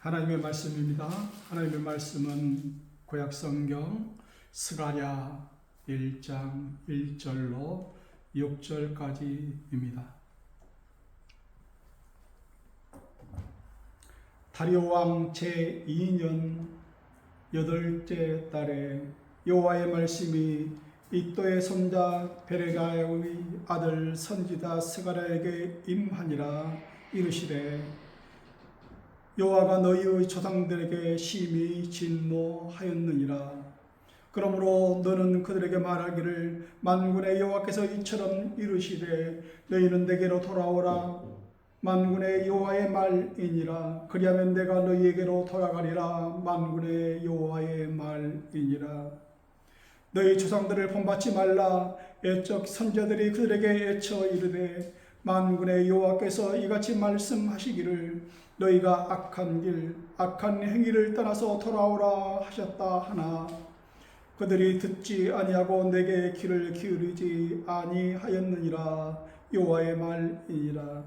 하나님의 말씀입니다. 하나님의 말씀은 구약성경 스가랴 1장 1절로 6절까지입니다. 다리오 왕 제2년 8째 달에 여호와의 말씀이 이또의 손자 베레가의 아들 선지자 스가랴에게 임하니라. 이르시되 여호와가 너희의 조상들에게 심히 진노하였느니라. 그러므로 너는 그들에게 말하기를 만군의 여호와께서 이처럼 이르시되 너희는 내게로 돌아오라. 만군의 여호와의 말이니라. 그리하면 내가 너희에게로 돌아가리라. 만군의 여호와의 말이니라. 너희 조상들을 본받지 말라. 옛적 선자들이 그들에게 애쳐 이르되 만군의 여호와께서 이같이 말씀하시기를 너희가 악한 길 악한 행위를 떠나서 돌아오라 하셨다 하나 그들이 듣지 아니하고 내게 귀를 기울이지 아니하였느니라. 여호와의 말이니라.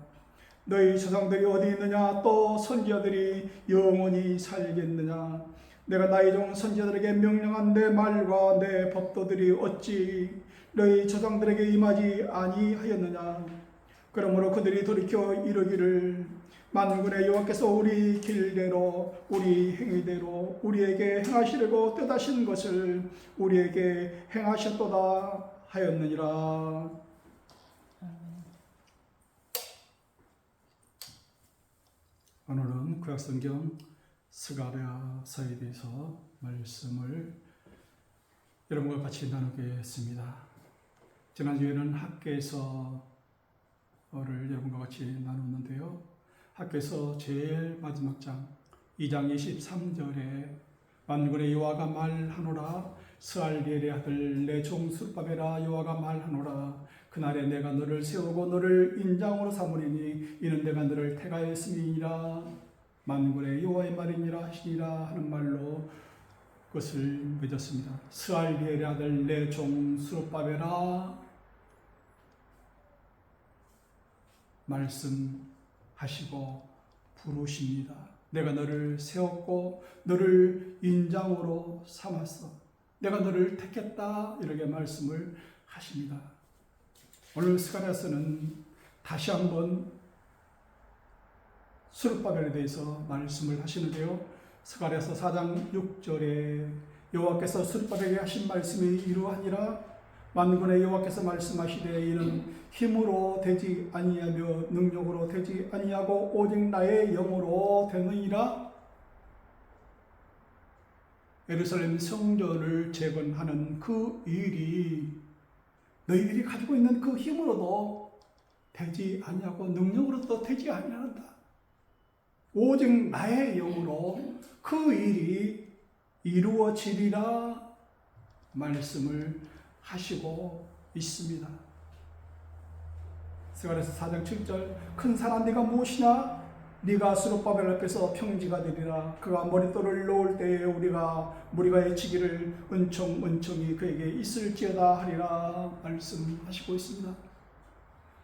너희 조상들이 어디 있느냐? 또 선지자들이 영원히 살겠느냐? 내가 나의 종 선지자들에게 명령한 내 말과 내 법도들이 어찌 너희 조상들에게 임하지 아니하였느냐? 그러므로 그들이 돌이켜 이르기를 만군의 여호와께서 우리 길대로 우리 행위대로 우리에게 행하시려고 뜻하신 것을 우리에게 행하셨도다 하였느니라. 오늘은 구약성경 스가랴서에 대해서 말씀을 여러분과 같이 나누겠습니다. 지난주에는 학개서를 여러분과 같이 나눴는데요. 학개서 제일 마지막 장 2장 23절에 만군의 여호와가 말하노라. 스알리엘의 아들 내 종 스룹바벨아 여호와가 말하노라. 그날에 내가 너를 세우고 너를 인장으로 삼으리니 이는 내가 너를 택하였음이니라. 만군의 여호와의 말이니라 하시니라 하는 말로 그것을 맺었습니다. 스알리엘의 아들 내 종 스룹바벨아 말씀하시고 부르십니다. 내가 너를 세웠고 너를 인장으로 삼았어. 내가 너를 택했다. 이렇게 말씀을 하십니다. 오늘 스가랴서는 다시 한번 스룹바벨에 대해서 말씀을 하시는데요. 스가랴서 4장 6절에 여호와께서 스룹바벨에게 하신 말씀이 이러하니라. 만군의 여호와께서 말씀하시되 이는 힘으로 되지 아니하며 능력으로 되지 아니하고 오직 나의 영으로 되느니라. 예루살렘 성전을 재건하는 그 일이 너희들이 가지고 있는 그 힘으로도 되지 아니하고 능력으로도 되지 아니한다. 오직 나의 영으로 그 일이 이루어지리라 말씀을 하시고 있습니다. 스가랴서 4장 7절 큰 사람 네가 무엇이냐? 네가 스룹바벨 앞에서 평지가 되리라. 그가 머릿돌을 놓을 때에 우리가 외치기를 은총이 그에게 있을지어다 하리라 말씀하시고 있습니다.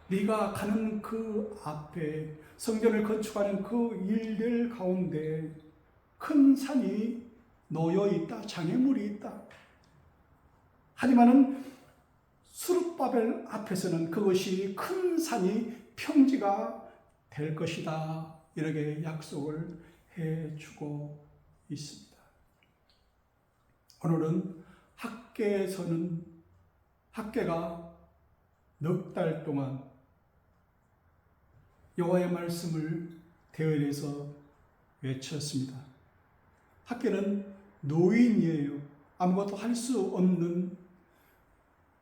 네가 가는 그 앞에 성전을 건축하는 그 일들 가운데 큰 산이 놓여 있다. 장애물이 있다. 하지만은 스룹바벨 앞에서는 그것이 큰 산이 평지가 될 것이다. 이렇게 약속을 해주고 있습니다. 오늘은 학개가 넉 달 동안 여호와의 말씀을 대언해서 외쳤습니다. 학개는 노인이에요. 아무것도 할 수 없는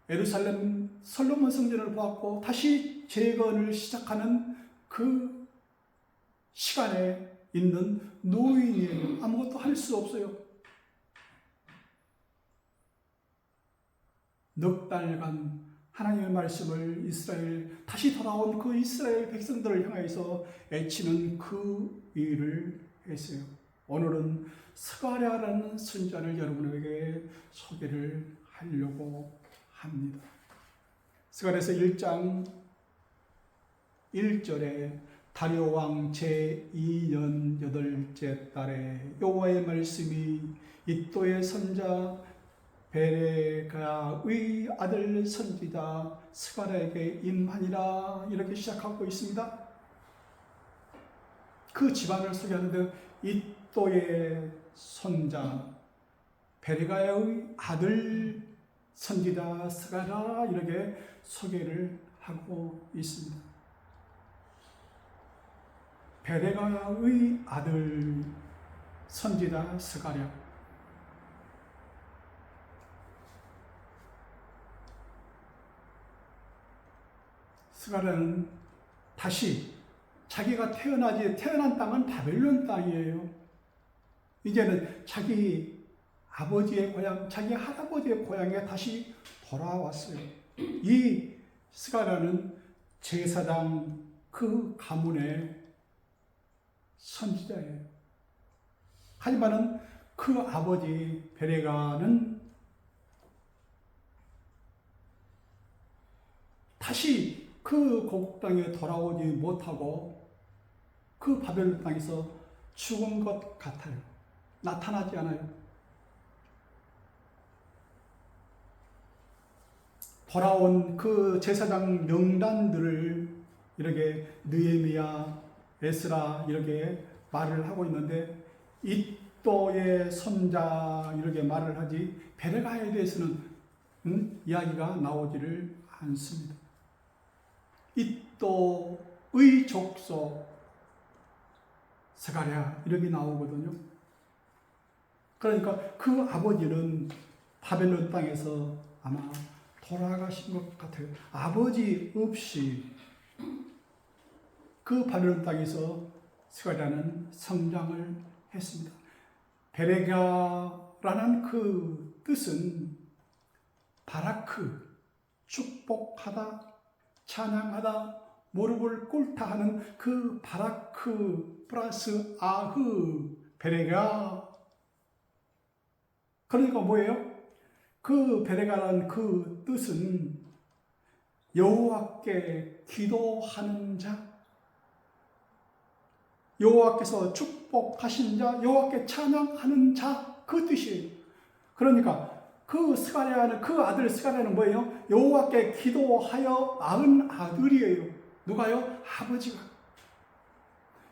예루살렘 솔로몬 성전을 보았고 다시 재건을 시작하는 그 시간에 있는 노인이에요. 아무것도 할 수 없어요. 넉 달간 하나님의 말씀을 다시 돌아온 그 이스라엘 백성들을 향해서 애치는 그 일을 했어요. 오늘은 스가랴라는 선지자를 여러분에게 소개를 하려고 합니다. 스가랴서 1장 1절에 다리오 왕 제2년 8째 달에 여호와의 말씀이 이또의 선자 베레가의 아들 선지자 스가랴에게 임하니라. 이렇게 시작하고 있습니다. 그 집안을 소개하는데 이또의 손자 베레가의 아들 선지자 스가랴 이렇게 소개를 하고 있습니다. 베레가의 아들 선지자 스가랴. 스가랴는 다시 자기가 태어난 땅은 바벨론 땅이에요. 이제는 자기 아버지의 고향, 자기 할아버지의 고향에 다시 돌아왔어요. 이 스가랴는 제사장 그 가문의 선지자예요. 하지만은 그 아버지 베레가는 다시 그 고국 땅에 돌아오지 못하고 그 바벨론 땅에서 죽은 것 같아요. 나타나지 않아요. 돌아온 그 제사장 명단들을 이렇게 느헤미야, 에스라 이렇게 말을 하고 있는데 이또의 손자 이렇게 말을 하지 베레가에 대해서는 이야기가 나오지를 않습니다. 이또의 족속 스가랴 이렇게 나오거든요. 그러니까 그 아버지는 바벨론 땅에서 아마 돌아가신 것 같아요. 아버지 없이 그 바벨론 땅에서 스가랴는 성장을 했습니다. 베레가라는 그 뜻은 바라크, 축복하다, 찬양하다, 무릎을 꿇다 하는 그 바라크 플러스 아흐, 베레가. 그러니까 뭐예요? 그 베레가라는 그 뜻은 여호와께 기도하는 자, 여호와께서 축복하신 자, 여호와께 찬양하는 자, 그 뜻이에요. 그러니까 그 스가랴는 그 아들 스가랴는 뭐예요? 여호와께 기도하여 낳은 아들이에요. 누가요? 아버지가.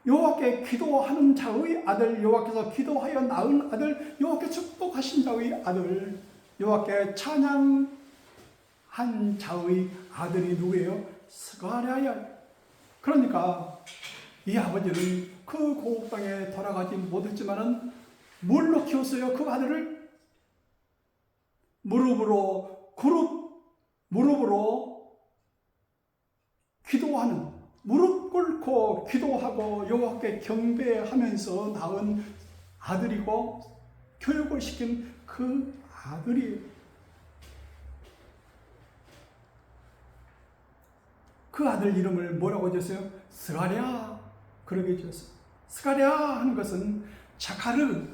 여호와께 기도하는 자의 아들, 여호와께서 기도하여 낳은 아들, 여호와께 축복하신 자의 아들, 여호와께 찬양한 자의 아들이 누구예요? 스가랴야. 그러니까 이 아버지는 그 고국 땅에 돌아가지 못했지만은 뭘로 키웠어요? 그 아들을 무릎으로 기도하는, 무릎 꿇고 기도하고 여호와께 경배하면서 낳은 아들이고 교육을 시킨 그 아들이에요. 그 아들 이름을 뭐라고 지었어요? 스가랴. 그렇게 지었어요. 스가랴 하는 것은 자카르,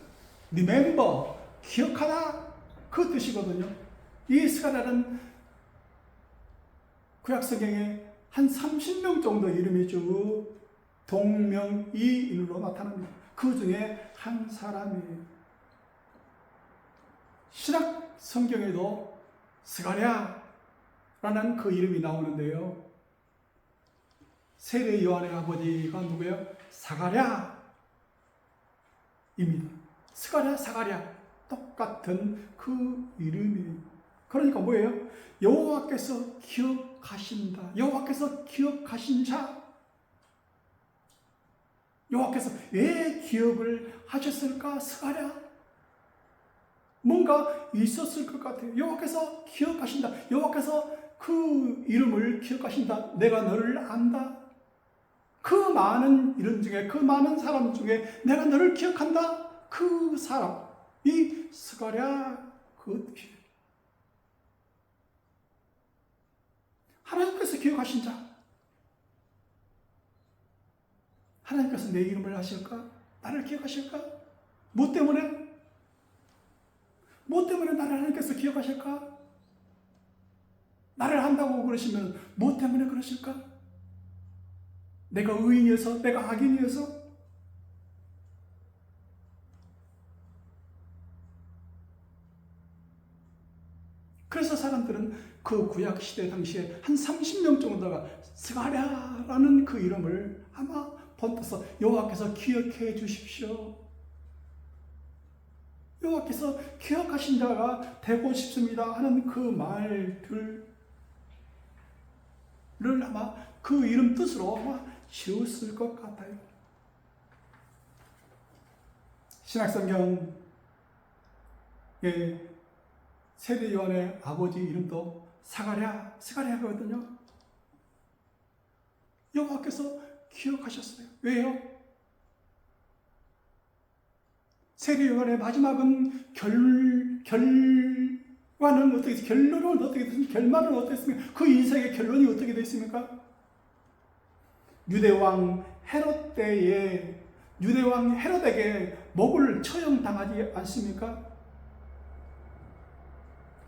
리멤버, 기억하다 그 뜻이거든요. 이 스가랴는 구약성경에 한 30명 정도 이름이 쭉 동명이인으로 나타납니다. 그 중에 한 사람이에요. 신약 성경에도 스가랴라는 그 이름이 나오는데요. 세례 요한의 아버지가 누구예요? 사가랴입니다. 스가랴, 사가랴 똑같은 그 이름이에요. 그러니까 뭐예요? 여호와께서 기억하신다. 여호와께서 기억하신 자. 여호와께서 왜 기억을 하셨을까? 스가랴. 뭔가 있었을 것 같아요. 여호와께서 기억하신다. 여호와께서 그 이름을 기억하신다. 내가 너를 안다. 그 많은 이름 중에, 그 많은 사람 중에 내가 너를 기억한다. 그 사람, 이 스가랴 그 뜻이에요. 하나님께서 기억하신 자. 하나님께서 내 이름을 하실까? 나를 기억하실까? 뭐 때문에? 뭐 때문에 나를 하나님께서 기억하실까? 나를 한다고 그러시면 뭐 때문에 그러실까? 내가 의인이어서, 내가 악인이어서? 그래서 사람들은 그 구약 시대 당시에 한 30명 정도가 스가랴라는 그 이름을 아마 번떠서 여호와께서 기억해 주십시오. 여호와께서 기억하신 자가 되고 싶습니다 하는 그 말들을 아마 그 이름 뜻으로 아마 지었을 것 같아요. 신약성경에 세례 요한의 아버지 이름도 스가랴거든요. 여호와께서 기억하셨어요. 왜요? 세례 요한의 마지막은 결론은 어떻게 됐습니까? 결말은 어떻게 됐습니까? 그 인생의 결론이 어떻게 됐습니까? 유대왕 헤롯 때에 유대왕 헤롯에게 목을 처형당하지 않습니까?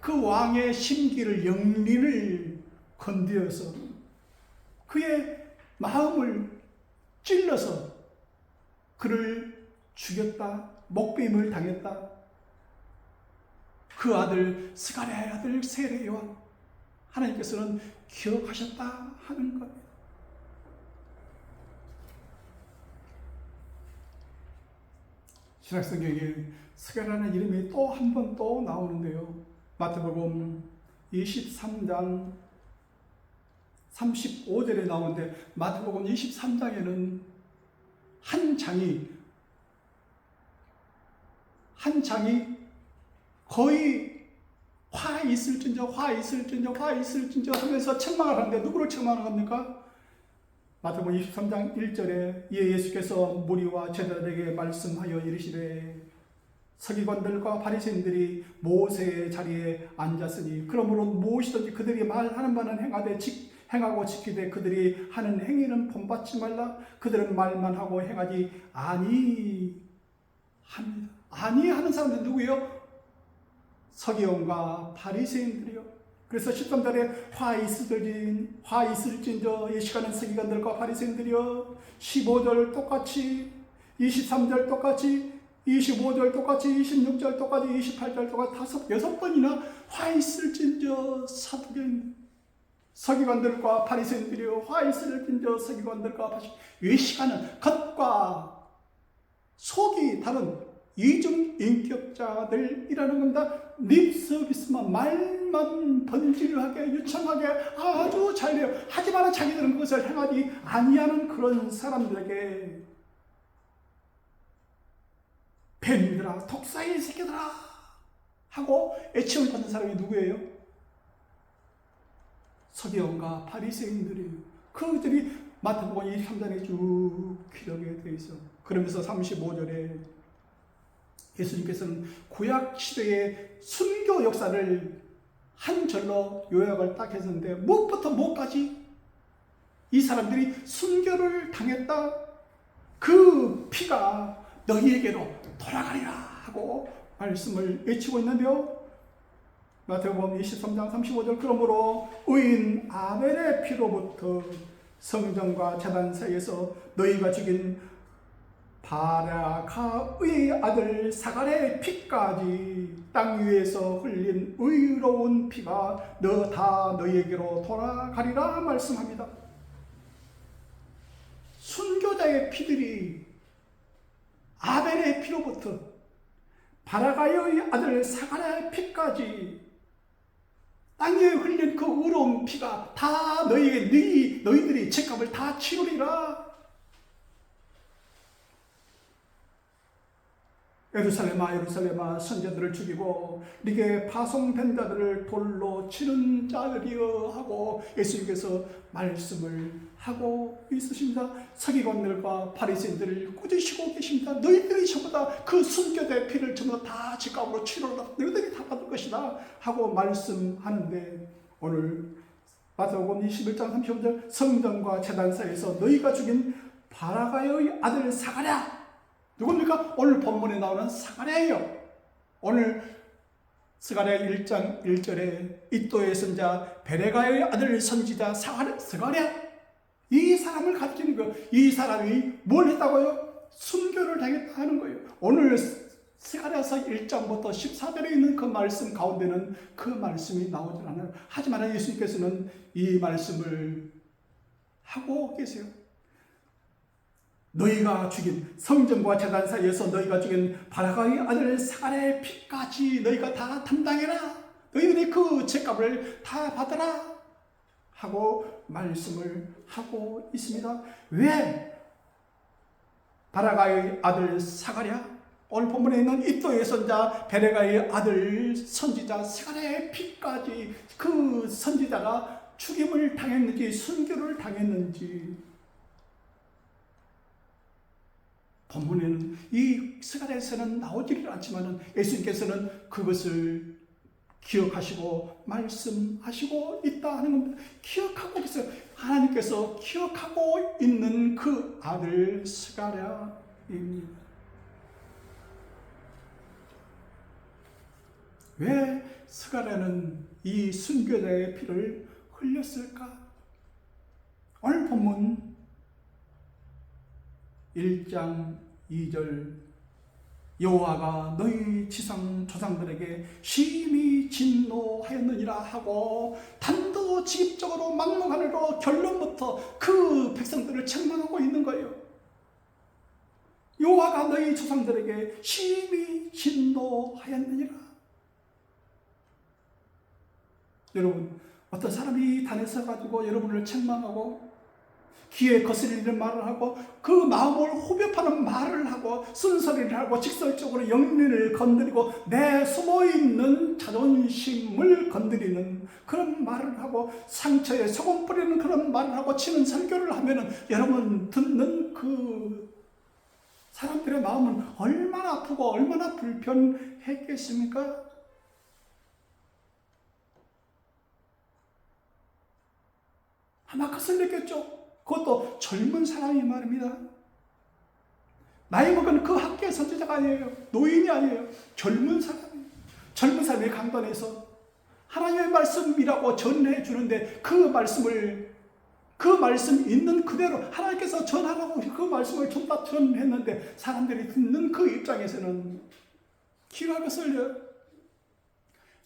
그 왕의 심기를 영린을 건드려서 그의 마음을 찔러서 그를 죽였다. 목베임을 당했다. 그 아들 스가랴의 아들 세례 요한 하나님께서는 기억하셨다 하는 겁니다. 신약성경에 스가랴라는 이름이 또 한 번 또 나오는데요. 마태복음 23장 35절에 나오는데 마태복음 23장에는 한 장이 거의 화 있을진저 하면서 책망을 하는데 누구를 책망하는 겁니까? 마태복음 23장 1절에 예수께서 무리와 제자들에게 말씀하여 이르시되 서기관들과 바리새인들이 모세의 자리에 앉았으니 그러므로 무엇이든지 그들이 말하는 바는 행하고 지키되 그들이 하는 행위는 본받지 말라. 그들은 말만 하고 행하지 아니합니다. 아니하는 사람들 누구예요? 서기관과 바리새인들이요. 그래서 13절에 화 있을진저 이 시간은 서기관들과 바리새인들이요. 15절 똑같이 23절 똑같이 25절 똑같이 26절 똑같이 28절 똑같이 6번이나 화 있을진저 사두개인 서기관들과 바리새인들이요. 화 있을진저 서기관들과 바리새인들. 이 시간은 겉과 속이 다른 이중 인격자들이라는 겁니다. 립 서비스만 말만 번지르하게 유창하게 아주 잘해요. 하지만 자기들은 그것을 행하지 아니하는 그런 사람들에게 뱀들아 독사의 새끼들아 하고 애칭을 받는 사람이 누구예요? 서기관과 바리새인들이에요. 그들이 마태복음 23장에 쭉 기록이 되어 있어. 그러면서 35절에 예수님께서는 구약 시대의 순교 역사를 한 절로 요약을 딱 했었는데 무엇부터 무엇까지 이 사람들이 순교를 당했다. 그 피가 너희에게로 돌아가리라 하고 말씀을 외치고 있는데요. 마태복음 23장 35절 그러므로 의인 아벨의 피로부터 성전과 제단 사이에서 너희가 죽인 바라카의 아들 사가랴의 피까지 땅 위에서 흘린 의로운 피가 다 너희에게로 돌아가리라 말씀합니다. 순교자의 피들이 아벨의 피로부터 바라가의 아들 사가랴의 피까지 땅에 흘린 그 의로운 피가 다 너희들이 죄값을 다 치르리라. 예루살렘아 선자들을 죽이고 네게 파송된 자들을 돌로 치는 자들이여 하고 예수님께서 말씀을 하고 있으십니다. 서기관들과 바리새인들을 꾸짖으시고 계십니다. 너희들이 전부 다 그 순교자의 피를 전부 다 죄값으로 치르라. 너희들이 다 받을 것이다 하고 말씀하는데 오늘 마태복음 21장 35절 성전과 제단 사이에서 너희가 죽인 바라가의 아들 사가랴 누굽니까? 오늘 본문에 나오는 스가랴예요. 오늘 스가랴 1장 1절에 이또의 선자 베레가의 아들 선지자 스가랴 이 사람을 가리키는 거예요. 이 사람이 뭘 했다고요? 순교를 당했다 하는 거예요. 오늘 스가랴서 1장부터 14절에 있는 그 말씀 가운데는 그 말씀이 나오질 않아요. 하지만 예수님께서는 이 말씀을 하고 계세요. 너희가 죽인 성전과 제단 사이에서 너희가 죽인 바라가의 아들 스가랴의 피까지 너희가 다 담당해라. 너희들이 그 죄값을 다 받아라 하고 말씀을 하고 있습니다. 왜 바라가의 아들 스가랴, 오늘 본문에 있는 이또의 선자 베레가의 아들 선지자 스가랴의 피까지 그 선지자가 죽임을 당했는지 순교를 당했는지 본문에는 이 스가랴에서는 나오지를 않지만 예수님께서는 그것을 기억하시고 말씀하시고 있다 하는 겁니다. 기억하고 있어요. 하나님께서 기억하고 있는 그 아들 스가랴입니다. 왜 스가랴는 이 순교자의 피를 흘렸을까? 오늘 본문 1장 2절 여호와가 너희 조상들에게 심히 진노하였느니라 하고 단도직입적으로 막무가내로 결론부터 그 백성들을 책망하고 있는 거예요. 여호와가 너희 조상들에게 심히 진노하였느니라. 여러분, 어떤 사람이 단에서 가지고 여러분을 책망하고 귀에 거스리는 말을 하고 그 마음을 후벼파는 말을 하고 쓴소리를 하고 직설적으로 영린을 건드리고 내 숨어있는 자존심을 건드리는 그런 말을 하고 상처에 소금 뿌리는 그런 말을 하고 치는 설교를 하면은 여러분 듣는 그 사람들의 마음은 얼마나 아프고 얼마나 불편했겠습니까? 아마 거슬렸겠죠. 그것도 젊은 사람이 말입니다. 나이 먹은 그 학교의 선지자가 아니에요. 노인이 아니에요. 젊은 사람이에요. 젊은 사람이 강단에서 하나님의 말씀이라고 전해 주는데 그 말씀 있는 그대로 하나님께서 전하라고 그 말씀을 전다 전했는데 사람들이 듣는 그 입장에서는 기가 거슬려요.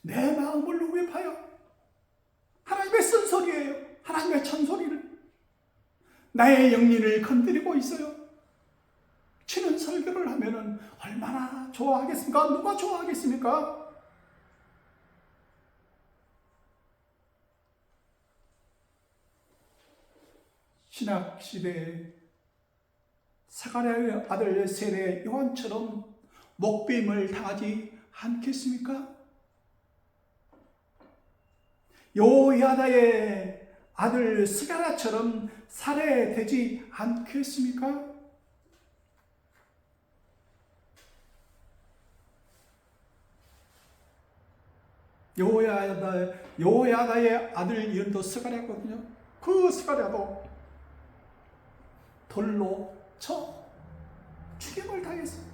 내 마음을 후벼파요. 하나님의 쓴소리예요. 하나님의 찬소리를 나의 영린을 건드리고 있어요. 치는 설교를 하면은 얼마나 좋아하겠습니까? 누가 좋아하겠습니까? 신학 시대에 스가랴의 아들 세례 요한처럼 목배임을 당하지 않겠습니까? 요야다의 아들 스가랴처럼 살해되지 않겠습니까? 여호야다의 아들 이름도 스가랴거든요. 그 스가랴도 돌로 쳐 죽임을 당했어요.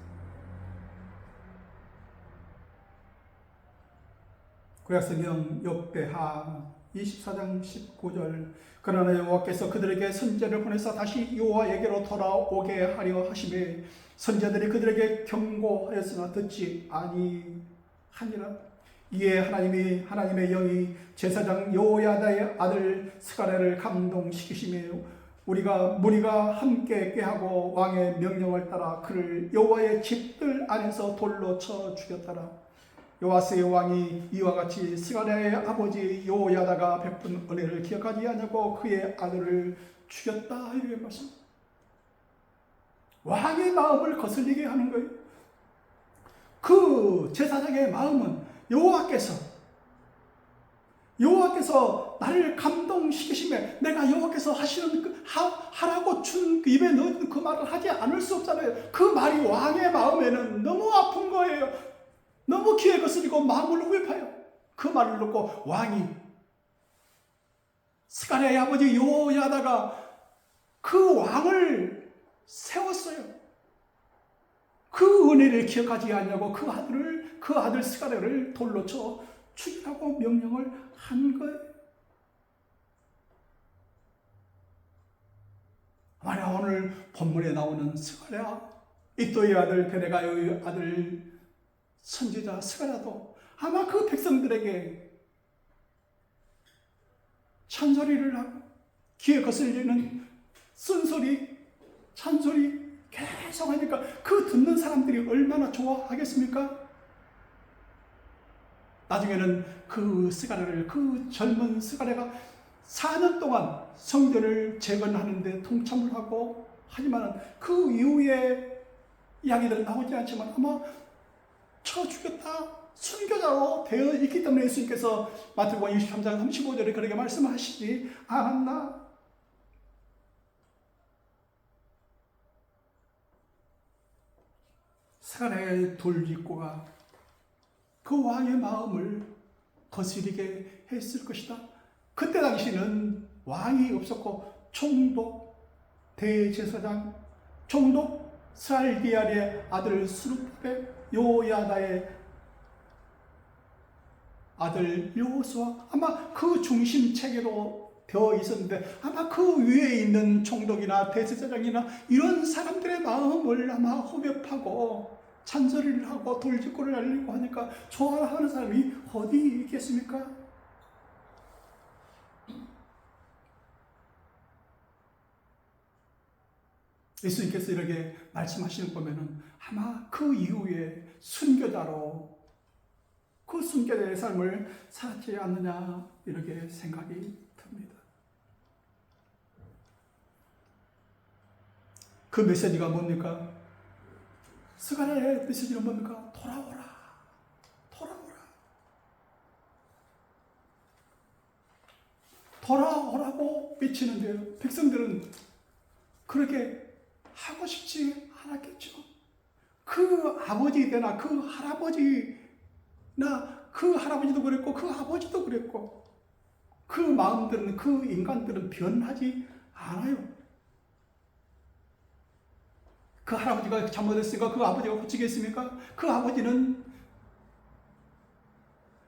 구약성경 역대하 24장 19절 그러나 여호와께서 그들에게 선지자를 보내사 다시 여호와에게로 돌아오게 하려 하심에 선지자들이 그들에게 경고하였으나 듣지 아니하니라. 이에 하나님의 영이 제사장 여호야다의 아들 스가랴를 감동시키시며 무리가 함께 꾀하고 왕의 명령을 따라 그를 여호와의 집들 안에서 돌로 쳐 죽였더라. 요아스의 왕이 이와 같이 스가랴의 아버지 여호야다가 베푼 은혜를 기억하지 않냐고 그의 아들을 죽였다 이렇게 말씀. 왕의 마음을 거슬리게 하는 거예요. 그 제사장의 마음은 여호와께서 나를 감동시키시며 내가 여호와께서 하시는 하라고 준 입에 넣은 그 말을 하지 않을 수 없잖아요. 그 말이 왕의 마음에는 너무 아픈 거예요. 너무 귀에 거스리고 마음을 후벼파요. 그 말을 듣고 왕이 스가랴의 아버지 여호야다가 그 왕을 세웠어요. 그 은혜를 기억하지 않냐고 그 아들 스가랴를 돌로 쳐 죽이라고 명령을 한 거예요. 만약 오늘 본문에 나오는 스가랴, 이또의 아들 베레가의 아들 선지자 스가랴도 아마 그 백성들에게 찬소리를 하고 귀에 거슬리는 쓴소리, 찬소리 계속 하니까 그 듣는 사람들이 얼마나 좋아하겠습니까? 나중에는 그 스가랴를, 그 젊은 스가랴가 4년 동안 성전을 재건하는데 동참을 하고, 하지만 그 이후에 이야기들은 나오지 않지만 아마 쳐 죽였다, 순교자로 되어 있기 때문에 예수님께서 마태복음 23장 35절에 그렇게 말씀하시지 않았나? 스가랴의 돌직구가 그 왕의 마음을 거스리게 했을 것이다. 그때 당시는 왕이 없었고 총독, 대제사장, 총독 스알디엘의 아들 스룹바벨, 요야다의 아들 여호수아, 아마 그 중심 체계로 되어 있었는데 아마 그 위에 있는 총독이나 대제사장이나 이런 사람들의 마음을 아마 흡입하고 찬소리를 하고 돌직구를 날리고 하니까 좋아하는 사람이 어디 있겠습니까? 예수님께서 이렇게 말씀하시는 거 보면은 아마 그 이후에 순교자로 그 순교자의 삶을 살았지 않느냐, 이렇게 생각이 듭니다. 그 메시지가 뭡니까? 스가랴의 메시지는 뭡니까? 돌아오라, 돌아오라, 돌아오라고 외치는데요, 백성들은 그렇게 하고 싶지 않았겠죠. 그 아버지 되나 그 할아버지나, 그 할아버지도 그랬고 그 아버지도 그랬고, 그 마음들은, 그 인간들은 변하지 않아요. 그 할아버지가 잘못했으니까 그 아버지가 고치겠습니까? 그 아버지는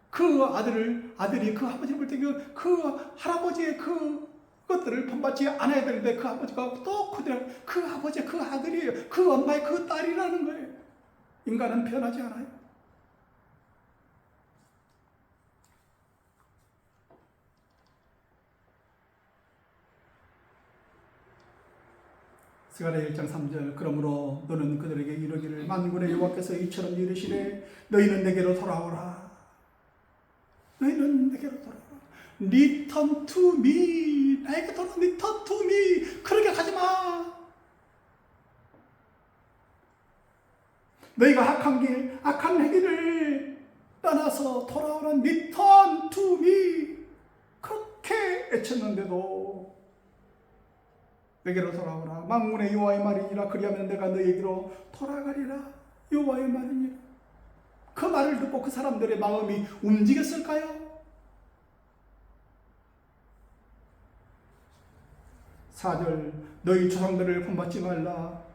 그 아들이 그 아버지를 볼 때 그 할아버지의 그것들을 본받지 않아야 되는데 그 아버지가 또 그대로 그 아버지, 그 아들이에요. 그 엄마의 그 딸이라는 거예요. 인간은 변하지 않아요. 스가랴 1장 3절, 그러므로 너는 그들에게 이르기를 만군의 여호와께서 이처럼 이르시되 너희는 내게로 돌아오라, 너희는 내게로 돌아오라. Return to me, 나에게 돌아오라. Return to me. 그렇게 가지마. 너희가 악한 길, 악한 행위를 떠나서 돌아오라. Return to me. 그렇게 외쳤는데도 내게로 돌아오라. 만군의 여호와의 말이니라. 그리하면 내가 너희에게로 돌아가리라. 여호와의 말이니라. 그 말을 듣고 그 사람들의 마음이 움직였을까요? 4절, 너희 조상들을 본받지 말라.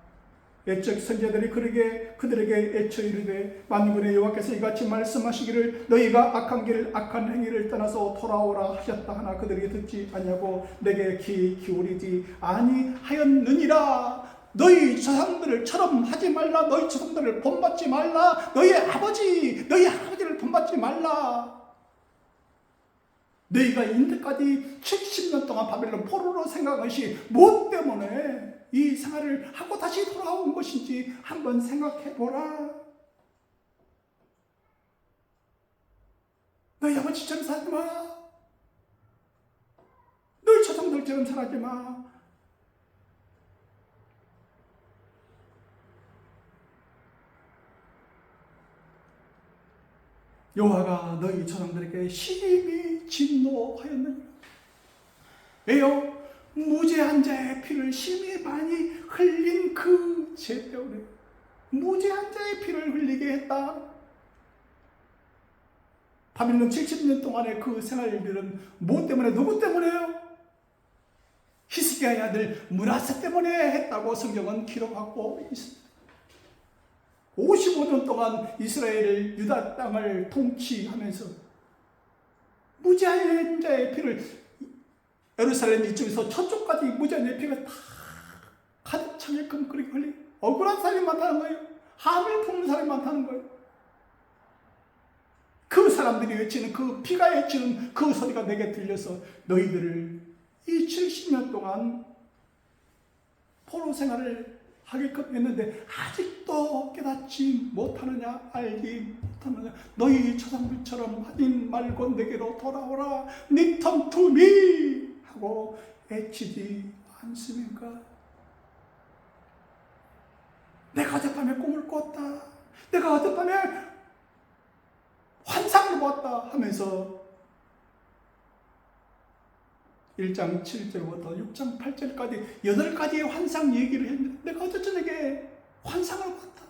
옛적 선지자들이 그들에게 애쳐 이르되 만군의 여호와께서 이같이 말씀하시기를 너희가 악한 길, 악한 행위를 떠나서 돌아오라 하셨다 하나 그들에게 듣지 아니하고 내게 귀 기울이지 아니하였느니라. 너희 조상들처럼 하지 말라. 너희 조상들을 본받지 말라. 너희 아버지를 본받지 말라. 너희가 인때까지 70년 동안 바벨론 포로로 생각한 것이 무엇 때문에 이 생활을 하고 다시 돌아온 것인지 한번 생각해 보라. 너희 아버지처럼 살지 마. 너희 조상들처럼 살지 마. 여호와가 너희 조상들에게 심히 진노하였느니라. 왜요? 무죄한 자의 피를 심히 많이 흘린 그 죄 때문에 무죄한 자의 피를 흘리게 했다. 바빌론 70년 동안의 그 생활들은 뭐 때문에, 누구 때문에요? 히스기야의 아들 므낫세 때문에 했다고 성경은 기록하고 있습니다. 55년 동안 이스라엘을, 유다 땅을 통치하면서 무죄한 자의 피를, 예루살렘 이쪽에서 저쪽까지 무죄한 자의 피가 다 가득 차게끔 그렇게 걸리 억울한 사람이 많다는 거예요. 함을 품는 사람이 많다는 거예요. 그 사람들이 외치는 그 피가 외치는 그 소리가 내게 들려서 너희들을 이 70년 동안 포로 생활을 하게끔 했는데 아직도 깨닫지 못하느냐, 알지 못하느냐. 너희 조상들처럼 하지 말고 내게로 돌아오라. Return to me 하고 외치지 않습니까? 내가 어젯밤에 꿈을 꿨다. 내가 어젯밤에 환상을 보았다 하면서 1장 7절부터 6장 8절까지 8가지의 환상 얘기를 했는데 내가 어제 저녁에 환상을 봤다.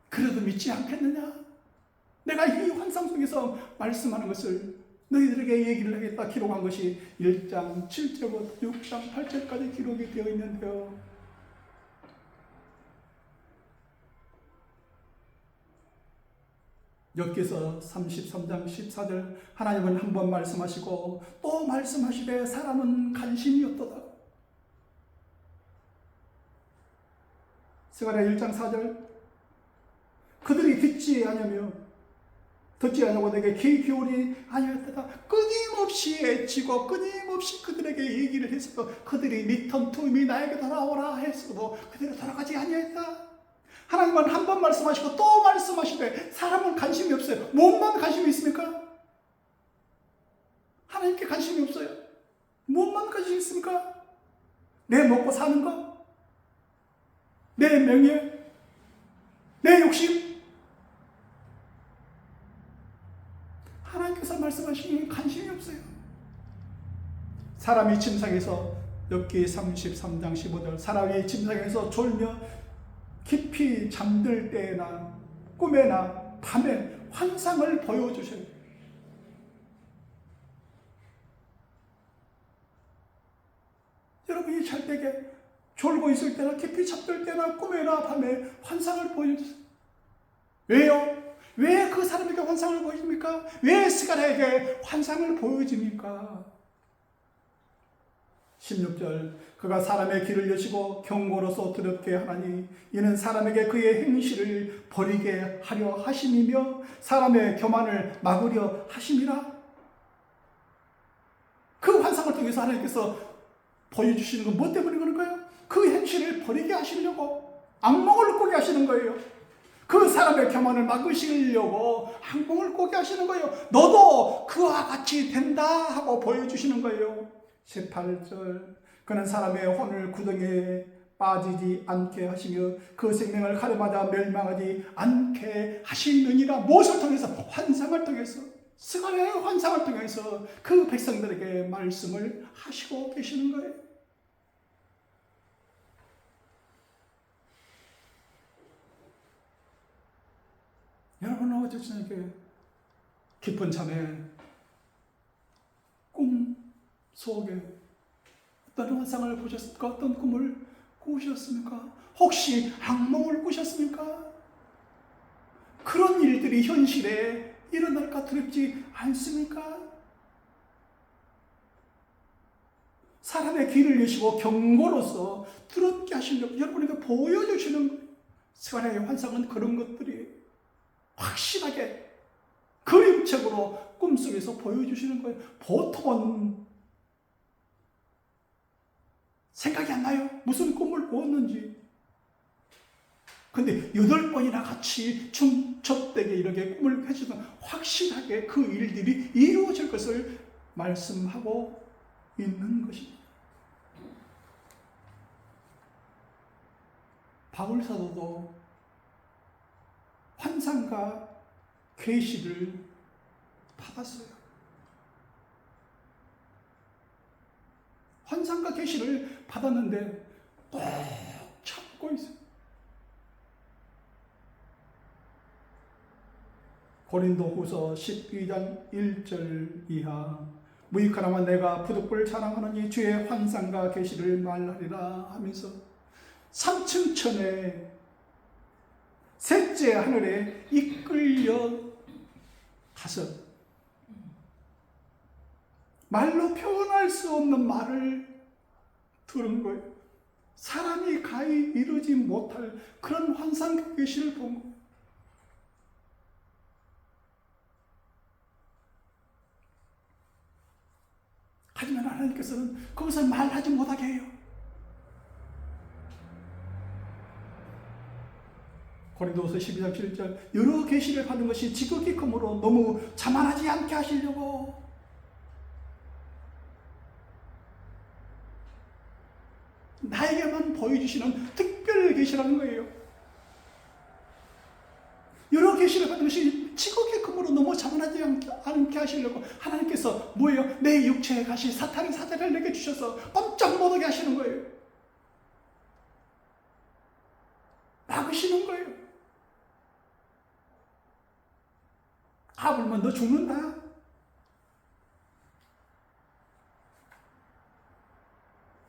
그래도 믿지 않겠느냐? 내가 이 환상 속에서 말씀하는 것을 너희들에게 얘기를 하겠다 기록한 것이 1장 7절부터 6장 8절까지 기록이 되어 있는데요. 욥기서 33장 14절 하나님은 한 번 말씀하시고 또 말씀하시되 사람은 관심이 없도다. 스가랴 1장 4절 그들이 듣지 아니하고 내게 귀 기울이 아니하였다. 끊임없이 애치고 끊임없이 그들에게 얘기를 했어도 그들이 Return to me 나에게 돌아오라 했어도 그들이 돌아가지 아니하였다. 하나님은 한 번 말씀하시고 또 말씀하시되 사람은 관심이 없어요. 무엇만 관심이 있습니까? 하나님께 관심이 없어요. 무엇만 관심이 있습니까? 내 먹고 사는 거? 내 명예? 내 욕심? 하나님께서 말씀하시니 관심이 없어요. 사람이 침상에서 욥기 33장 15절 사람이 침상에서 졸며 깊이 잠들 때나 꿈에나 밤에 환상을 보여주셔요. 여러분이 잘 때게 졸고 있을 때나 깊이 잠들 때나 꿈에나 밤에 환상을 보여주세요. 왜요? 왜 그 사람에게 환상을 보여줍니까? 왜 스가랴에게 환상을 보여줍니까? 16절 그가 사람의 길을 여시고 경고로서 두렵게 하나니 이는 사람에게 그의 행실을 버리게 하려 하심이며 사람의 교만을 막으려 하심이라. 그 환상을 통해서 하나님께서 보여주시는 건 뭐 때문에 그런가요? 그 행실을 버리게 하시려고 악몽을 꾸게 하시는 거예요. 그 사람의 교만을 막으시려고 악몽을 꾸게 하시는 거예요. 너도 그와 같이 된다 하고 보여주시는 거예요. 18절 그는 사람의 혼을 구덩이에 빠지지 않게 하시며 그 생명을 가려마다 멸망하지 않게 하시느니라. 무엇을 통해서? 환상을 통해서, 스가랴의 환상을 통해서 그 백성들에게 말씀을 하시고 계시는 거예요. 여러분은 어제 저녁에 깊은 잠에 꿈 속에 어떤 환상을 보셨습니까? 어떤 꿈을 꾸셨습니까? 혹시 악몽을 꾸셨습니까? 그런 일들이 현실에 일어날까 두렵지 않습니까? 사람의 길을 여시고 경고로서 두렵게 하시려고 여러분에게 보여주시는 거예요. 스가랴의 환상은 그런 것들이 확실하게 그림책으로 꿈속에서 보여주시는 거예요. 보통은 생각이 안 나요. 무슨 꿈을 꾸었는지. 근데 8번이나 같이 중첩되게 이렇게 꿈을 해주면 확실하게 그 일들이 이루어질 것을 말씀하고 있는 것입니다. 바울 사도도 환상과 계시를 받았어요. 환상과 계시를 받았는데 꼭 참고 있어요. 고린도후서 12장 1절 이하 무익하나마 내가 부득불 자랑하노니 주의 환상과 계시를 말하리라 하면서 3층 천에 셋째 하늘에 이끌려 가서 말로 표현할 수 없는 말을 들은 거예요. 사람이 가히 이루지 못할 그런 환상 계시를 본 거예요. 하지만 하나님께서는 그것을 말하지 못하게 해요. 고린도후서 12장 7절 여러 계시를 받은 것이 지극히 크므로 너무 자만하지 않게 하시려고 나에게만 보여주시는 특별 계시라는 거예요. 여러 계시를 받은 것이 지극히 크므로 너무 자만하지 않게 하시려고 하나님께서 뭐예요? 내 육체에 가시 사탄의 사자를 내게 주셔서 깜짝 못하게 하시는 거예요. 막으시는 거예요. 가불면 너 죽는다.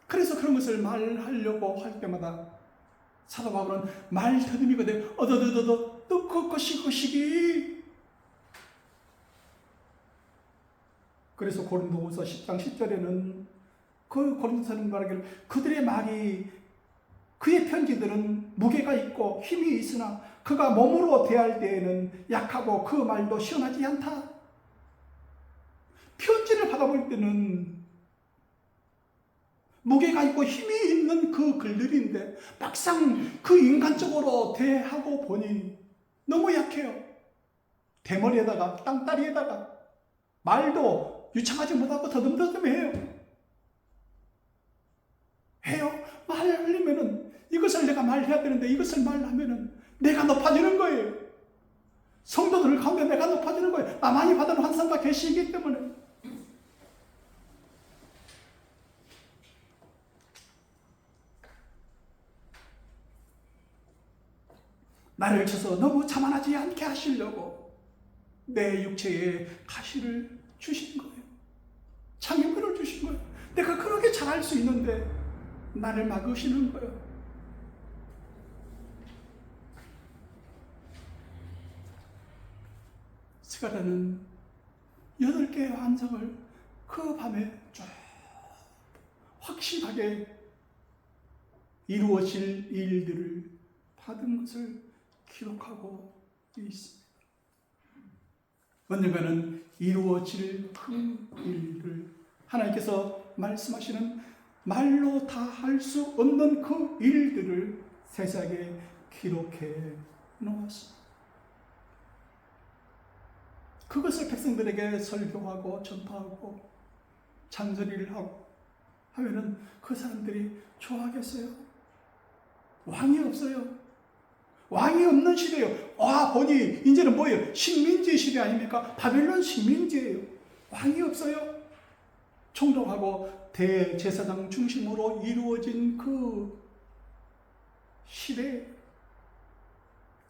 그래서 그런 것을 말하려고 할 때마다 사도 바울은 말 더듬이거든. 어더더더더 또 그것이기. 그래서 고린도후서 10장 10절에는 그 고린도 사람 말하기를 그들의 말이 그의 편지들은 무게가 있고 힘이 있으나 그가 몸으로 대할 때에는 약하고 그 말도 시원하지 않다. 편지를 받아볼 때는 무게가 있고 힘이 있는 그 글들인데 막상 그 인간적으로 대하고 보니 너무 약해요. 대머리에다가 땅다리에다가 말도 유창하지 못하고 더듬더듬해요. 말하려면은 이것을 내가 말해야 되는데 이것을 말하면은 내가 높아지는 거예요. 성도들 가운데 내가 높아지는 거예요. 나만이 받은 환상과 계시이기 때문에. 나를 쳐서 너무 자만하지 않게 하시려고 내 육체에 가시를 주신 거예요. 장애물을 주신 거예요. 내가 그렇게 잘할 수 있는데 나를 막으시는 거예요. 스가랴는 8개의 환상을 그 밤에 쭉 확실하게 이루어질 일들을 받은 것을 기록하고 있습니다. 언젠가는 이루어질 그 일들, 하나님께서 말씀하시는 말로 다 할 수 없는 그 일들을 세상에 기록해 놓았습니다. 그것을 백성들에게 설교하고 전파하고 잔소리를 하고 하면은 그 사람들이 좋아하겠어요? 왕이 없어요. 왕이 없는 시대예요. 보니 이제는 뭐예요? 식민지 시대 아닙니까? 바벨론 식민지예요. 왕이 없어요. 총독하고 대제사장 중심으로 이루어진 그 시대.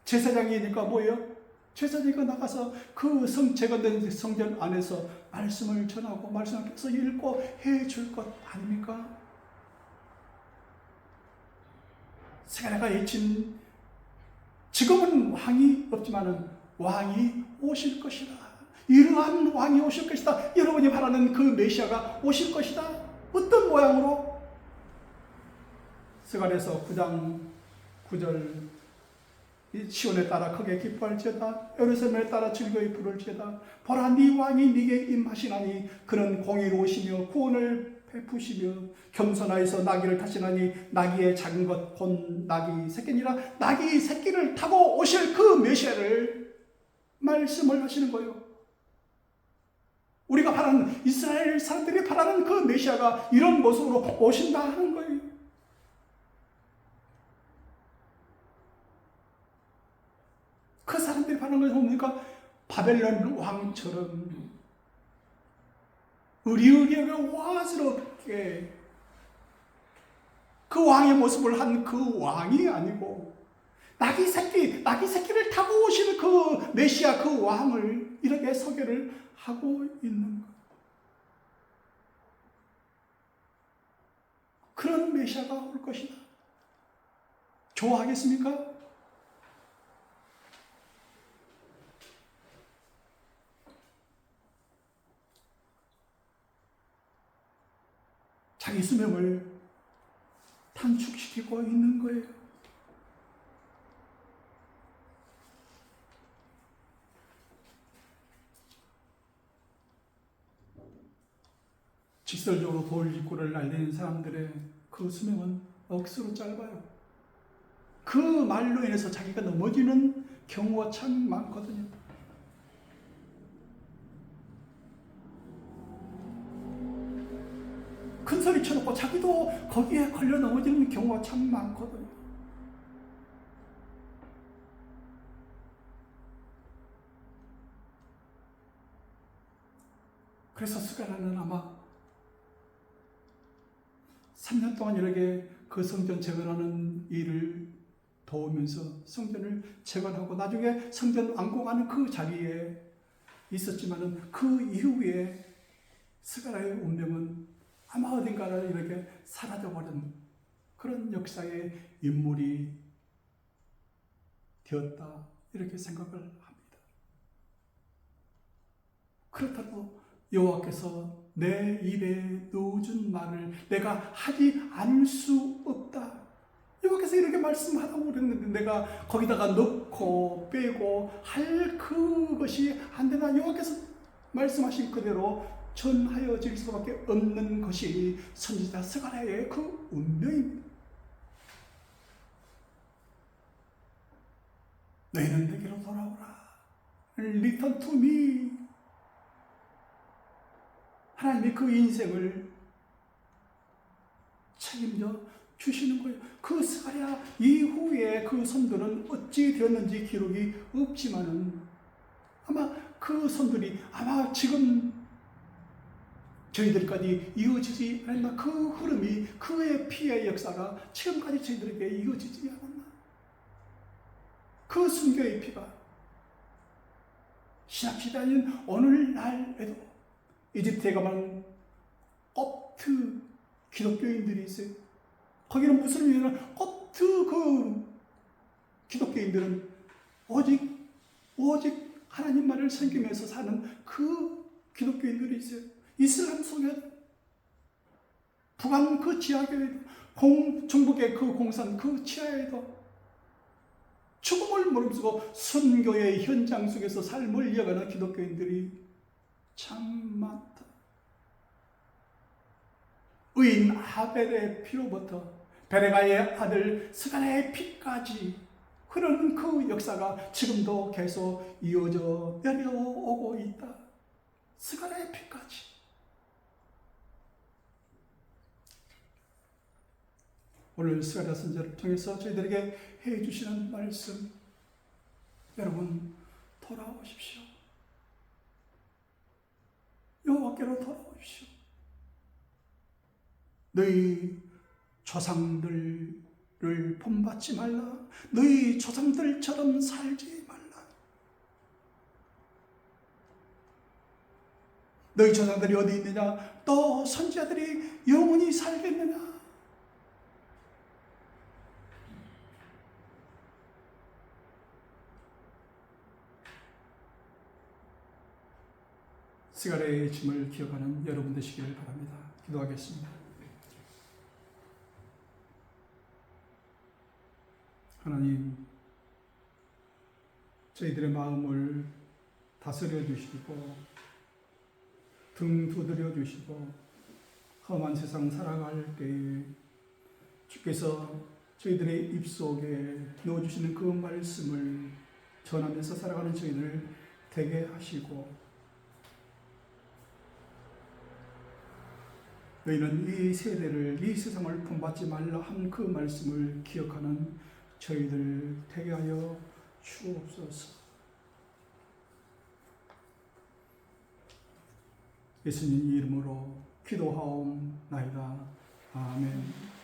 제사장이니까 뭐예요? 제사장이 나가서 그 제거된 성전 안에서 말씀을 전하고 말씀을 읽고 해줄 것 아닙니까? 스가랴가 외친 지금은 왕이 없지만은 왕이 오실 것이다. 이러한 왕이 오실 것이다. 여러분이 바라는 그 메시아가 오실 것이다. 어떤 모양으로? 스가랴서 9장 9절 시온에 따라 크게 기뻐할지어다. 예루살렘에 따라 즐거이 부를지어다. 보라 네 왕이 네게 임하시나니 그는 공의로우시며 구원을 베푸시며 겸손하여서 나귀를 타시나니 나귀의 작은 것 곧 나귀 새끼니라. 나귀 새끼를 타고 오실 그 메시아를 말씀을 하시는 거예요. 우리가 바라는 이스라엘 사람들이 바라는 그 메시아가 이런 모습으로 오신다 하는 거예요. 그 사람들이 바라는 것을 뭡니까? 바벨론 왕처럼 의리의리하게 와스럽게 그 왕의 모습을 한 그 왕이 아니고 나귀 새끼를 타고 오시는 그 메시아 그 왕을 이렇게 소개를 하고 있는 것. 그런 메시아가 올 것이다. 좋아하겠습니까? 자기 수명을 단축시키고 있는 거예요. 직설적으로 돌직구를 날리는 사람들의 그 수명은 억수로 짧아요. 그 말로 인해서 자기가 넘어지는 경우가 참 많거든요. 큰 소리 쳐놓고 자기도 거기에 걸려 넘어지는 경우가 참 많거든요. 그래서 스가랴는 아마 3년 동안 이렇게 그 성전 재건하는 일을 도우면서 성전을 재건하고 나중에 성전 완공하는 그 자리에 있었지만은 그 이후에 스가랴의 운명은 아마 어딘가를 이렇게 사라져버린 그런 역사의 인물이 되었다 이렇게 생각을 합니다. 그렇다고 여호와께서 내 입에 넣어준 말을 내가 하지 않을 수 없다. 여호와께서 이렇게 말씀하라고 그랬는데 내가 거기다가 넣고 빼고 할 그것이 안 되나. 여호와께서 말씀하신 그대로 전하여질 수밖에 없는 것이 선지자 스가랴의 그 운명입니다. 너희는 내게로 돌아오라. Return to me. 하나님이 그 인생을 책임져 주시는 거예요. 그 스가랴 이후에 그 선들은 어찌 되었는지 기록이 없지만은 아마 그 선들이 아마 지금 저희들까지 이어지지 않았나. 그 흐름이 그의 피의 역사가 지금까지 저희들에게 이어지지 않았나. 그 순교의 피가 신학시대인 오늘날에도 이집트에 가면 꼽트 기독교인들이 있어요. 거기는 무슨 의미냐면 꼽트 그 기독교인들은 오직 하나님만을 섬기면서 사는 그 기독교인들이 있어요. 이슬람 속에 북한 그 지하교회도 중국의 그 공산 그 지하에도 죽음을 무릅쓰고 선교의 현장 속에서 삶을 이어가는 기독교인들이 참 많다. 의인 아벨의 피로부터 베레가의 아들 스가랴의 피까지 흐르는 그 역사가 지금도 계속 이어져 내려오고 있다. 스가랴의 피까지. 오늘 스가랴 선지자를 통해서 저희들에게 해주시는 말씀, 여러분 돌아오십시오. 여호와께로 돌아오십시오. 너희 조상들을 본받지 말라. 너희 조상들처럼 살지 말라. 너희 조상들이 어디 있느냐? 또 선지자들이 영원히 살겠느냐? 스가랴의 짐을 기억하는 여러분 되시기를 바랍니다. 기도하겠습니다. 하나님, 저희들의 마음을 다스려 주시고 등 두드려 주시고 험한 세상 살아갈 때에 주께서 저희들의 입속에 넣어주시는 그 말씀을 전하면서 살아가는 저희를 되게 하시고, 너희는 이 세대를, 이 세상을 본받지 말라 한 그 말씀을 기억하는 저희들 되게 하여 주옵소서. 예수님 이름으로 기도하옵나이다. 아멘.